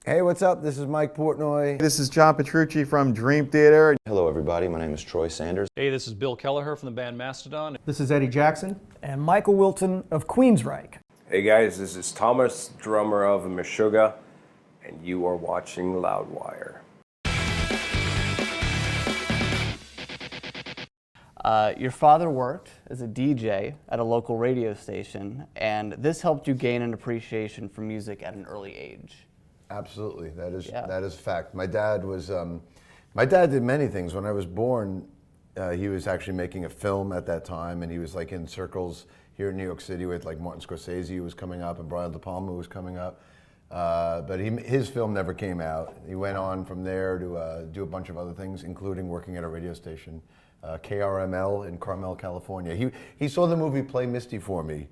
Hey, what's up? This is Mike Portnoy. This is John Petrucci from Dream Theater. Hello everybody, my name is Troy Sanders. Hey, this is Bill Kelleher from the band Mastodon. This is Eddie Jackson. And Michael Wilton of Queensryche. Hey guys, this is Thomas, drummer of Meshuggah, and you are watching Loudwire. Your father worked as a DJ at a local radio station, and this helped you gain an appreciation for music at an early age. Absolutely, that is fact. My dad did many things. When I was born, he was actually making a film at that time, and he was like in circles here in New York City with like Martin Scorsese was coming up and Brian De Palma was coming up. But his film never came out. He went on from there to do a bunch of other things, including working at a radio station, KRML in Carmel, California. He saw the movie Play Misty for Me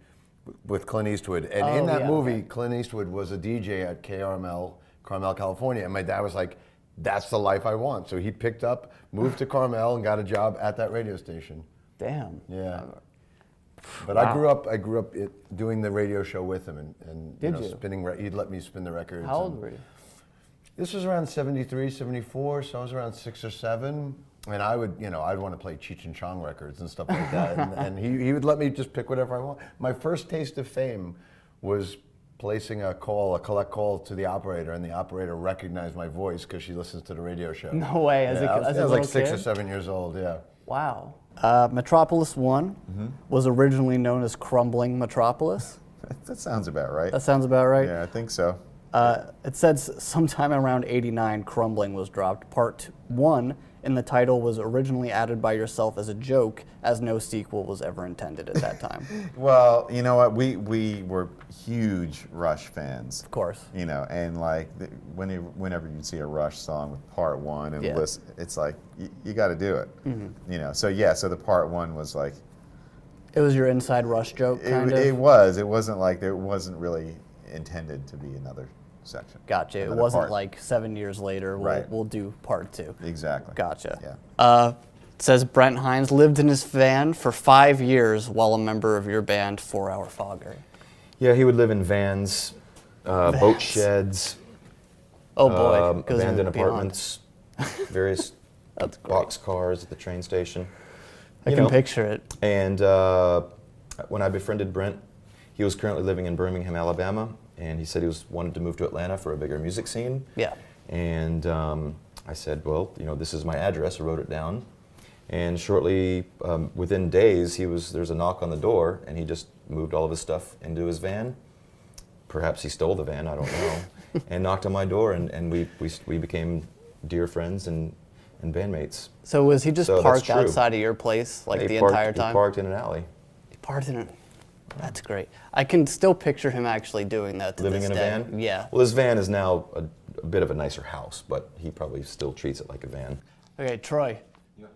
with Clint Eastwood. And in that movie, Clint Eastwood was a DJ at KRML, Carmel, California. And my dad was like, that's the life I want. So he picked up, moved to Carmel, and got a job at that radio station. Damn. Yeah. But wow. I grew up doing the radio show with him, and Did you? he'd let me spin the records. How old were you? This was around 73, 74, so I was around 6 or 7. And I'd want to play Cheech and Chong records and stuff like that. and he would let me just pick whatever I want. My first taste of fame was placing a collect call to the operator, and the operator recognized my voice because she listens to the radio show. No way. I was like 6 or 7 years old, yeah. Wow. Metropolis 1 was originally known as Crumbling Metropolis. That sounds about right. That sounds about right? Yeah, I think so. It says sometime around 89, Crumbling was dropped. Part 1 in the title was originally added by yourself as a joke, as no sequel was ever intended at that time. Well, you know what? We were huge Rush fans. Of course. You know, and like whenever you see a Rush song with Part 1 and listen, it's like you got to do it. Mm-hmm. You know, so the Part 1 was like. It was your inside Rush joke, kind of. It was. It wasn't like it wasn't really intended to be another section. Gotcha. It wasn't like 7 years later, we'll do part 2. Exactly. Gotcha. Yeah. It says Brent Hines lived in his van for 5 years while a member of your band, 4 Hour Fogger. Yeah, he would live in vans, boat sheds, oh boy, abandoned apartments, various box cars at the train station. I can picture it. And when I befriended Brent, he was currently living in Birmingham, Alabama. And he said he wanted to move to Atlanta for a bigger music scene. Yeah. And I said, well, this is my address. I wrote it down. And shortly, within days, there's a knock on the door, and he just moved all of his stuff into his van. Perhaps he stole the van, I don't know. And knocked on my door, and we became dear friends and bandmates. So was he just parked outside of your place entire time? He parked in an alley. He parked in it. That's great. I can still picture him actually doing that to Living this in a day. van? Yeah. Well, his van is now a bit of a nicer house, but he probably still treats it like a van. Okay, Troy. Yeah.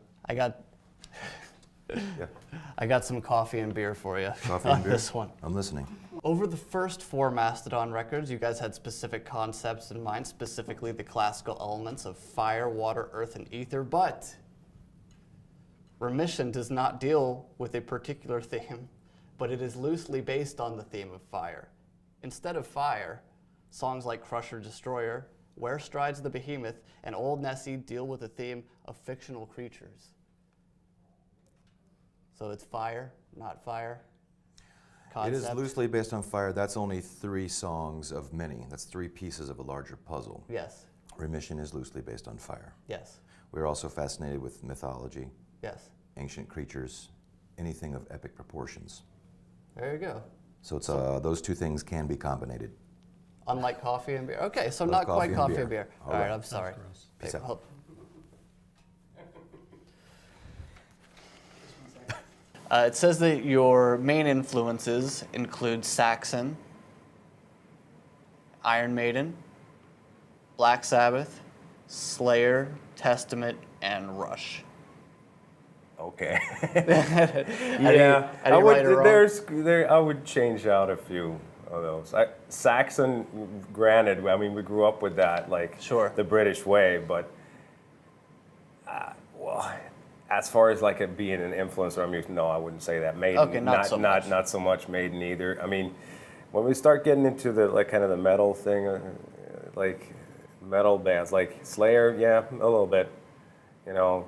I got some coffee and beer for you. Coffee and beer? This one. I'm listening. Over the first 4 Mastodon records, you guys had specific concepts in mind, specifically the classical elements of fire, water, earth, and ether, but Remission does not deal with a particular theme, but it is loosely based on the theme of fire. Instead of fire, songs like Crusher Destroyer, Where Strides the Behemoth, and Old Nessie deal with the theme of fictional creatures. So it's fire, not fire. Concept. It is loosely based on fire. That's only 3 songs of many. That's 3 pieces of a larger puzzle. Yes. Remission is loosely based on fire. Yes. We're also fascinated with mythology, Yes. ancient creatures, anything of epic proportions. There you go. So it's those 2 things can be combined. Unlike coffee and beer. Okay, so Love not coffee quite and coffee beer. and beer. All All right, right. I'm sorry. Peace Okay, out. hold- It says that your main influences include Saxon, Iron Maiden, Black Sabbath, Slayer, Testament, and Rush. Okay. Yeah, I would change out a few of those. Saxon, granted, I mean, we grew up with that, like the British way, but as far as like it being an influencer on music, no, I wouldn't say that. Maiden, okay, not so much Maiden either. I mean, when we start getting into the kind of the metal thing, like metal bands like Slayer, yeah, a little bit. You know,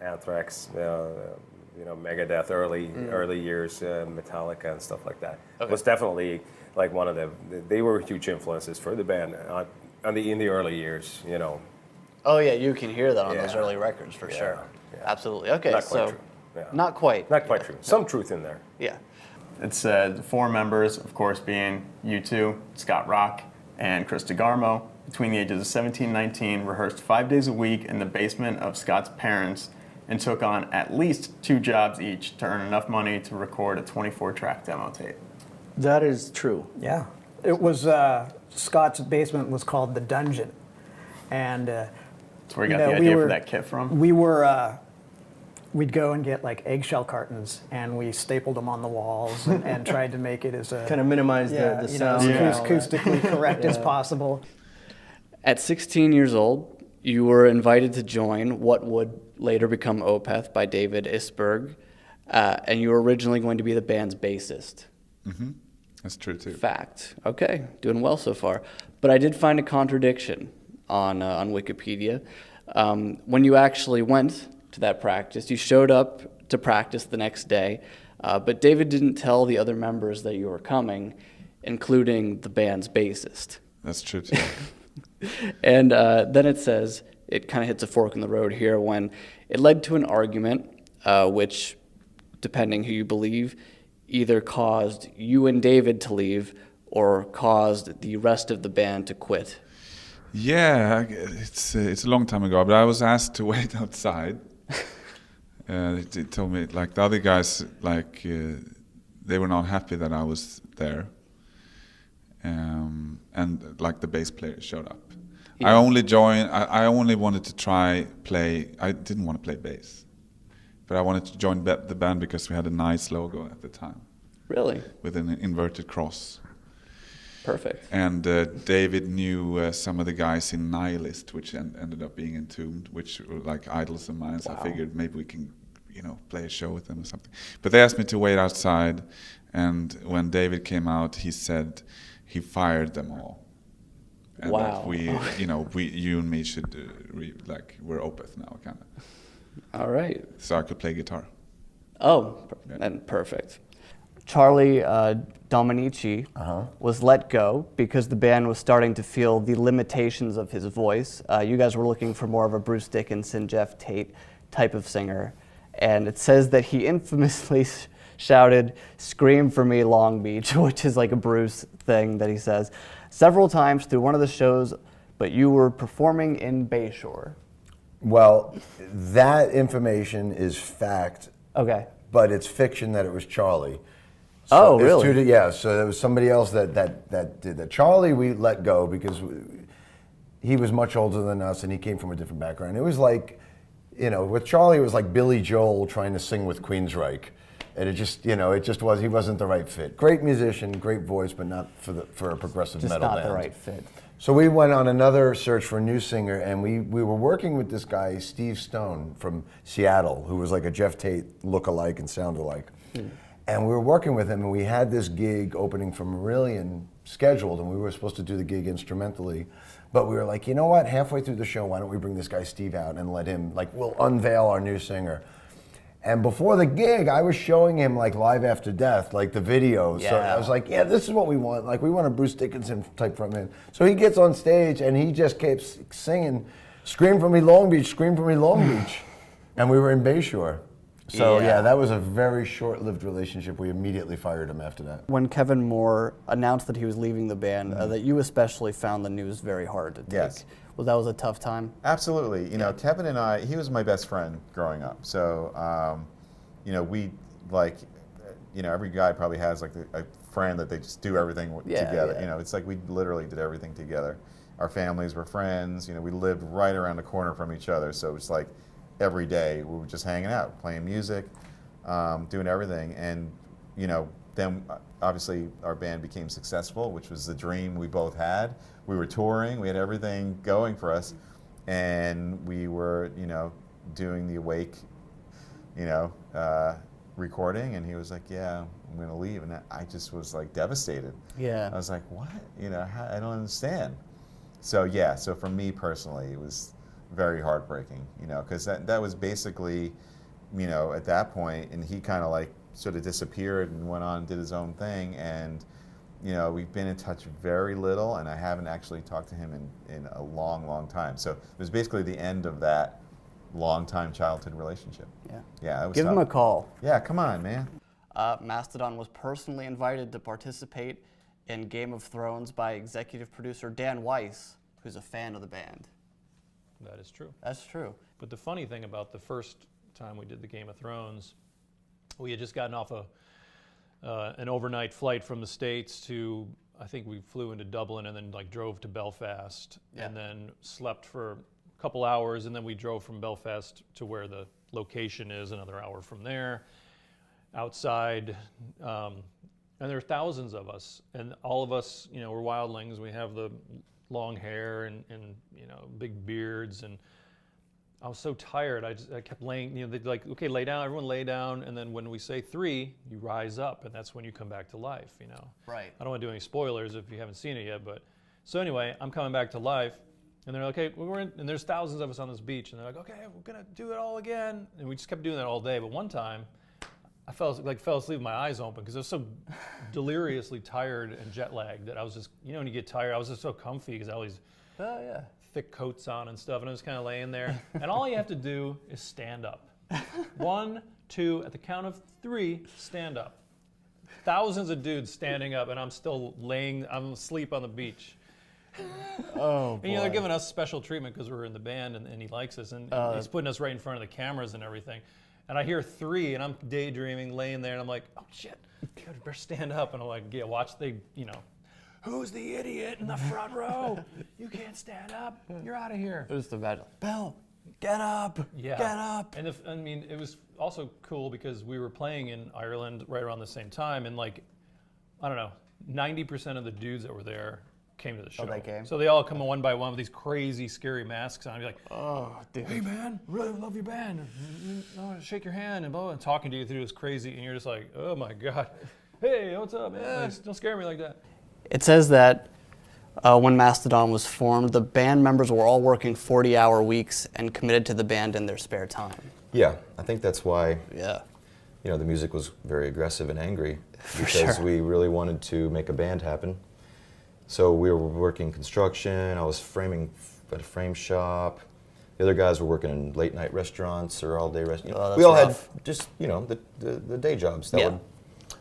Anthrax, Megadeth, early years, Metallica and stuff like that. Okay. Was definitely like one of they were huge influences for the band in the early years. You know. Oh yeah, you can hear that on Yeah. those early records for sure. Yeah. Absolutely. Okay, Not quite so true. Yeah. not quite. Not quite true. Some truth in there. Yeah. It's the four members, of course, being U2, Scott Rock, and Chris DeGarmo. Between the ages of 17 and 19, rehearsed 5 days a week in the basement of Scott's parents and took on at least 2 jobs each to earn enough money to record a 24-track demo tape. That is true. Yeah. It was, Scott's basement was called The Dungeon. And, That's where you got the idea for that kit from? We were, we'd go and get like eggshell cartons and we stapled them on the walls and tried to make it as Kind of minimize the sound. as acoustically correct as possible. At 16 years old, you were invited to join what would later become Opeth by David Isberg, and you were originally going to be the band's bassist. Mm-hmm. That's true too. Fact. Okay, doing well so far. But I did find a contradiction on Wikipedia. When you actually went to that practice, you showed up to practice the next day, but David didn't tell the other members that you were coming, including the band's bassist. That's true too. And then it says, it kind of hits a fork in the road here when it led to an argument, which, depending who you believe, either caused you and David to leave or caused the rest of the band to quit. Yeah, it's a long time ago, but I was asked to wait outside. They told me, like, the other guys, like, they were not happy that I was there. And like the bass player showed up. Yeah. I only joined, I only wanted to play, I didn't want to play bass. But I wanted to join the band because we had a nice logo at the time. Really? With an inverted cross. Perfect. And David knew some of the guys in Nihilist, which ended up being Entombed, which were like idols of mine. So I figured maybe we can, play a show with them or something. But they asked me to wait outside. And when David came out, he said he fired them all. And that we, you and me should, we're Opeth now, kind of. All right. So I could play guitar. Oh, and perfect. Charlie Dominici was let go because the band was starting to feel the limitations of his voice. You guys were looking for more of a Bruce Dickinson, Jeff Tate type of singer. And it says that he infamously shouted, "Scream for me, Long Beach," which is like a Bruce thing that he says, several times through one of the shows, but you were performing in Bayshore. Well, that information is fact. Okay. But it's fiction that it was Charlie. So really? Yeah, so there was somebody else that did that. Charlie we let go because he was much older than us and he came from a different background. It was like, with Charlie it was like Billy Joel trying to sing with Queensryche. And it just he wasn't the right fit. Great musician, great voice, but not for a progressive metal band. Just not the right fit. So we went on another search for a new singer, and we were working with this guy, Steve Stone from Seattle, who was like a Jeff Tate look-alike and sound-alike. And we were working with him, and we had this gig opening for Marillion scheduled, and we were supposed to do the gig instrumentally. But we were like, you know what? Halfway through the show, why don't we bring this guy Steve out and let him, we'll unveil our new singer. And before the gig, I was showing him Live After Death, the video. Yeah. So I was like, yeah, this is what we want. We want a Bruce Dickinson type frontman. So he gets on stage and he just keeps singing, "Scream for me, Long Beach, scream for me, Long Beach." And we were in Bayshore. So yeah, that was a very short-lived relationship. We immediately fired him after that. When Kevin Moore announced that he was leaving the band, that you especially found the news very hard to take. Yes. Well, that was a tough time? Absolutely. Kevin and I, he was my best friend growing up. So, we every guy probably has a friend that they just do everything together. Yeah. It's we literally did everything together. Our families were friends. We lived right around the corner from each other. So it's every day we were just hanging out, playing music, doing everything. And, then obviously our band became successful, which was the dream we both had. We were touring, we had everything going for us, and we were, doing the Awake, recording, and he was like, yeah, I'm going to leave. And I just was devastated. Yeah. I was like, what? I don't understand. So yeah, so for me personally, it was very heartbreaking, you know, because that was basically, you know, at that point, and he kind of like sort of disappeared and went on and did his own thing, and you know, we've been in touch very little, and I haven't actually talked to him in a long time. So it was basically the end of that long-time childhood relationship. Yeah. Yeah, it was Give him a call. Yeah, come on, man. Mastodon was personally invited to participate in Game of Thrones by executive producer Dan Weiss, who's a fan of the band. That is true. That's true. But the funny thing about the first time we did the Game of Thrones, we had just gotten off an overnight flight from the States to, I think we flew into Dublin and then like drove to Belfast and then slept for a couple hours, and then we drove from Belfast to where the location is, another hour from there, outside. And there are thousands of us, and all of us, you know, we're wildlings. We have the long hair and you know, big beards, and I was so tired. I kept laying, you know, they'd like, okay, lay down, everyone lay down, and then when we say 3, you rise up, and that's when you come back to life, you know. Right. I don't want to do any spoilers if you haven't seen it yet, but so anyway, I'm coming back to life, and they're like, okay, and there's thousands of us on this beach, and they're like, okay, we're gonna do it all again, and we just kept doing that all day. But one time, I fell asleep with my eyes open because I was so deliriously tired and jet lagged that I was just, you know, when you get tired, I was just so comfy because I always thick coats on and stuff, and I was kind of laying there. And all you have to do is stand up. 1, 2, at the count of 3, stand up. Thousands of dudes standing up, and I'm still I'm asleep on the beach. Oh, and you know, they're giving us special treatment because we're in the band, and he likes us, and he's putting us right in front of the cameras and everything. And I hear 3, and I'm daydreaming, laying there, and I'm like, oh shit, I better stand up. And I'm like, yeah, watch you know, who's the idiot in the front row? You can't stand up. You're out of here. Just imagine, Bill, get up, get up. And I mean, it was also cool because we were playing in Ireland right around the same time, and like, I don't know, 90% of the dudes that were there came to the show. Oh, they came? So they all come one by one with these crazy, scary masks on. I'd be like, oh, dude. Hey, man, really love your band. I want to shake your hand and blah, blah, and talking to you through this crazy, and you're just like, oh my God. Hey, what's up, man? Don't scare me like that. It says that when Mastodon was formed, the band members were all working 40-hour weeks and committed to the band in their spare time. Yeah, I think that's why. Yeah. You know, the music was very aggressive and angry because we really wanted to make a band happen. So we were working construction. I was framing at a frame shop. The other guys were working in late night restaurants or all day restaurants. We all had just, you know, the day jobs.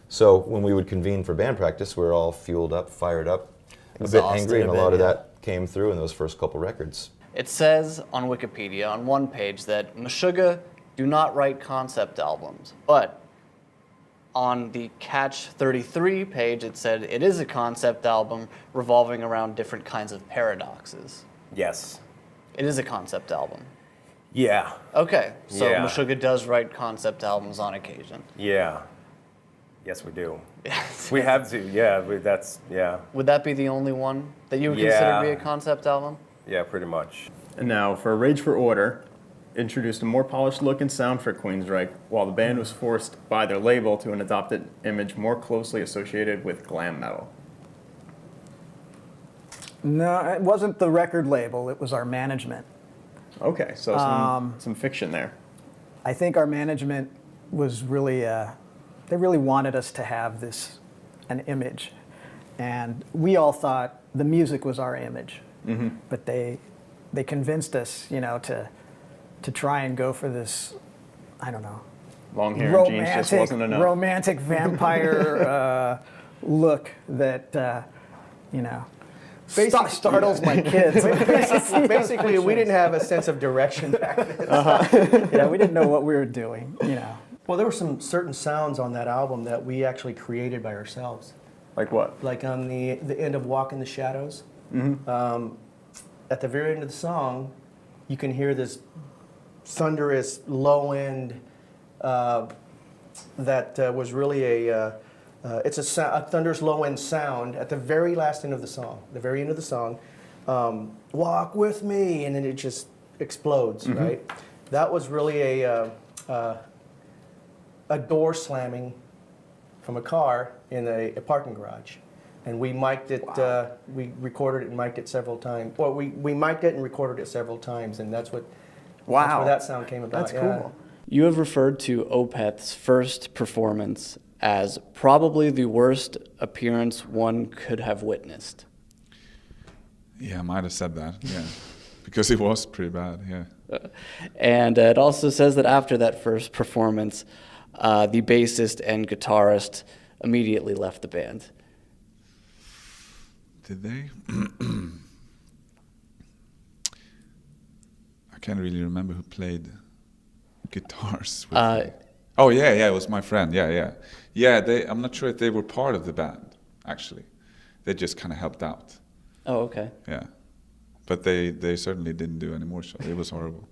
So when we would convene for band practice, we were all fueled up, fired up, a bit angry, and a lot of that came through in those first couple records. It says on Wikipedia on one page that Meshuggah do not write concept albums, but on the Catch 33 page, it said it is a concept album revolving around different kinds of paradoxes. Yes. It is a concept album. Yeah. Okay, so Yeah. Meshuggah does write concept albums on occasion. Yeah. Yes, we do. We have to. Yeah. Yeah. Would that be the only one that you would consider to be a concept album? Yeah, pretty much. And now for Rage for Order, introduced a more polished look and sound for Queensryche, while the band was forced by their label to an adopted image more closely associated with glam metal. No, it wasn't the record label, it was our management. Okay, so some fiction there. I think our management was really, they really wanted us to have an image. And we all thought the music was our image. Mm-hmm. But they convinced us, you know, to try and go for this, I don't know, long hair and jeans just wasn't enough. Romantic vampire look that, you know, startles my kids. Basically, we didn't have a sense of direction back then. Yeah, we didn't know what we were doing, you know. Well, there were some certain sounds on that album that we actually created by ourselves. Like what? Like on the end of Walk in the Shadows. Mm-hmm. At the very end of the song, you can hear this thunderous low end that was really it's a thunderous low end sound at the very last end of the song. The very end of the song, walk with me, and then it just explodes. Mm-hmm. Right. That was really a door slamming from a car in a parking garage, and we mic'd it. We recorded it and mic'd it several times. Well, we mic'd it and recorded it several times, and that's what. That's where that sound came about. That's cool. You have referred to Opeth's first performance as probably the worst appearance one could have witnessed. Yeah, I might have said that. Yeah, because it was pretty bad. Yeah. And it also says that after that first performance, the bassist and guitarist immediately left the band. Did they? I can't really remember who played guitars with me. Oh yeah, it was my friend. Yeah. I'm not sure if they were part of the band. Actually, they just kind of helped out. Oh, okay. Yeah, but they certainly didn't do any more shows. It was horrible.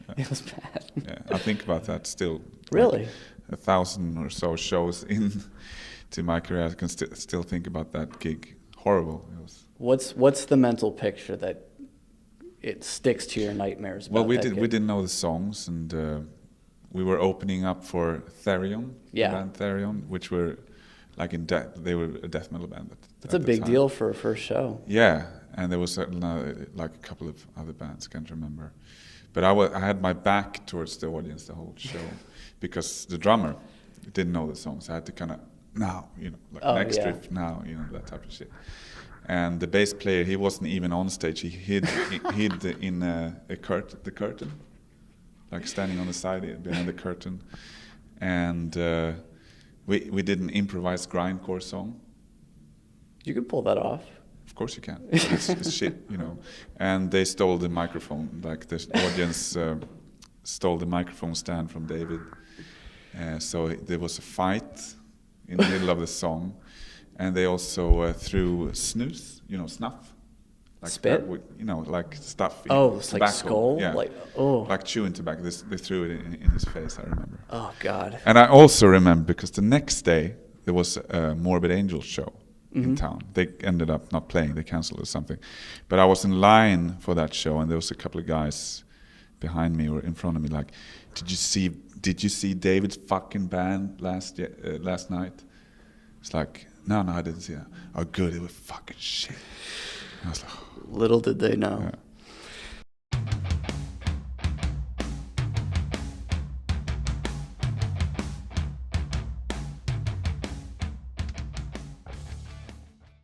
Yeah. It was bad. Yeah, I think about that still. Really? Like 1,000 or so shows into my career, I can still think about that gig. Horrible. It was. What's the mental picture that it sticks to your nightmares about? Well, we that gig? didn't know the songs, and we were opening up for Therion, the band Therion, which were like they were a death metal band. That's a big deal for a first show. Yeah, and there was like a couple of other bands, can't remember. But I had my back towards the audience the whole show because the drummer didn't know the songs. I had to kind of next riff now, that type of shit. And the bass player, he wasn't even on stage. He hid in the curtain, like standing on the side behind the curtain. And we did an improvised grindcore song. You could pull that off. Of course you can. It's shit, And they stole the microphone. Like the audience stole the microphone stand from David. So there was a fight in the middle of the song. And they also threw snus, snuff. Like spit? Like stuff. It's tobacco. like skull? Yeah. Like chewing tobacco. They threw it in his face, I remember. Oh, God. And I also remember because the next day there was a Morbid Angel show in town. They ended up not playing. They canceled or something. But I was in line for that show, and there was a couple of guys behind me or in front of me like, did you see David's fucking band last night? It's like, no, I didn't see that. Oh, good, it was fucking shit. I was like, little did they know. Yeah.